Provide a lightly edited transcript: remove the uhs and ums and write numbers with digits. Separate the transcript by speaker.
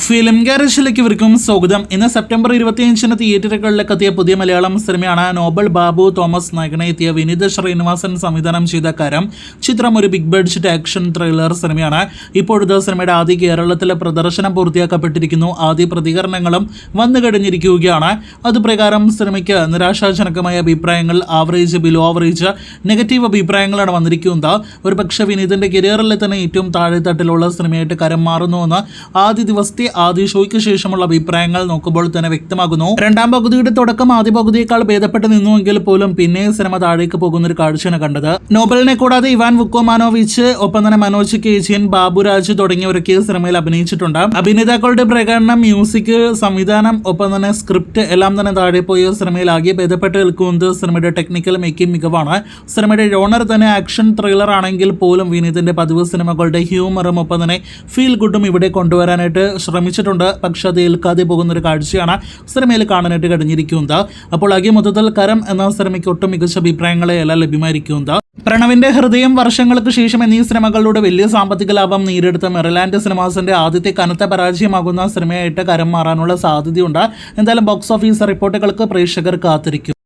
Speaker 1: Film ഗാരേജിലേക്ക് ഇവർക്കും സ്വാഗതം. ഇന്ന് സെപ്റ്റംബർ 25-ന് തിയേറ്ററുകളിലേക്ക് എത്തിയ പുതിയ മലയാളം സിനിമയാണ് നോബൽ ബാബു തോമസ് നായകനെ എത്തിയ വിനീത് ശ്രീനിവാസൻ സംവിധാനം ചെയ്ത കരം. ചിത്രം ഒരു ബിഗ് ബഡ്ജറ്റ് ആക്ഷൻ ത്രില്ലർ സിനിമയാണ്. ഇപ്പോഴത്തെ സിനിമയുടെ ആദ്യ കേരളത്തിലെ പ്രദർശനം പൂർത്തിയാക്കപ്പെട്ടിരിക്കുന്നു. ആദ്യ പ്രതികരണങ്ങളും വന്നു കഴിഞ്ഞിരിക്കുകയാണ്. അതുപ്രകാരം സിനിമയ്ക്ക് നിരാശാജനകമായ അഭിപ്രായങ്ങൾ, ആവറേജ്, ബിലോ ആവറേജ്, നെഗറ്റീവ് അഭിപ്രായങ്ങളാണ് വന്നിരിക്കുന്നത്. ഒരു പക്ഷേ വിനീതിന്റെ കരിയറിലെ തന്നെ ഏറ്റവും താഴെത്തട്ടിലുള്ള സിനിമയായിട്ട് കരം മാറുന്നുവെന്ന് ആദ്യ ദിവസത്തെ ആദ്യ ഷോയ്ക്ക് ശേഷമുള്ള അഭിപ്രായങ്ങൾ നോക്കുമ്പോൾ തന്നെ വ്യക്തമാകുന്നു. രണ്ടാം പകുതിയുടെ തുടക്കം ആദ്യ പകുതിയേക്കാൾ ഭേദപ്പെട്ട് നിന്നുവെങ്കിൽ പോലും പിന്നെ സിനിമ താഴേക്ക് പോകുന്ന ഒരു കാഴ്ചയാണ് കണ്ടത്. നോബലിനെ കൂടാതെ ഇവാൻ വുക്കോമാനോവിച്ച്, ഒപ്പം തന്നെ മനോജ് കേജിയൻ, ബാബുരാജ് തുടങ്ങിയവരൊക്കെ സിനിമയിൽ അഭിനയിച്ചിട്ടുണ്ട്. അഭിനേതാക്കളുടെ പ്രകടനം, മ്യൂസിക്, സംവിധാനം, ഒപ്പം തന്നെ സ്ക്രിപ്റ്റ് എല്ലാം തന്നെ താഴെ പോയ സിനിമയിൽ ആകെ ഭേദപ്പെട്ട് നിൽക്കുന്നത് സിനിമയുടെ ടെക്നിക്കൽ മേക്കിംഗ് മികവാണ്. സിനിമയുടെ ജോണർ തന്നെ ആക്ഷൻ ത്രില്ലർ ആണെങ്കിൽ പോലും വിനീതിന്റെ പതിവ് സിനിമകളുടെ ഹ്യൂമറും ഒപ്പം തന്നെ ഫീൽ ഗുഡും ഇവിടെ കൊണ്ടുവരാനായിട്ട് ശ്രമിച്ചിട്ടുണ്ട്. പക്ഷെ അത് ഏൽക്കാതെ പോകുന്ന ഒരു കാഴ്ചയാണ് സിനിമയിൽ കാണാനായിട്ട് കഴിഞ്ഞിരിക്കുന്നത്. അപ്പോൾ ആകെ മൊത്തത്തിൽ കരം എന്ന സിനിമയ്ക്ക് ഒട്ടും മികച്ച അഭിപ്രായങ്ങളെ എല്ലാം ലഭ്യമായിരിക്കുന്നത്. പ്രണവിന്റെ ഹൃദയം, വർഷങ്ങൾക്ക് ശേഷം എന്നീ സിനിമകളിലൂടെ വലിയ സാമ്പത്തിക ലാഭം നേടിയെടുത്ത മെറിലാൻഡ് സിനിമാസിന്റെ ആദ്യത്തെ കനത്ത പരാജയമാകുന്ന സിനിമയായിട്ട് കരം മാറാനുള്ള സാധ്യതയുണ്ട്. എന്തായാലും ബോക്സ് ഓഫീസ് റിപ്പോർട്ടുകൾക്ക് പ്രേക്ഷകർ കാത്തിരിക്കും.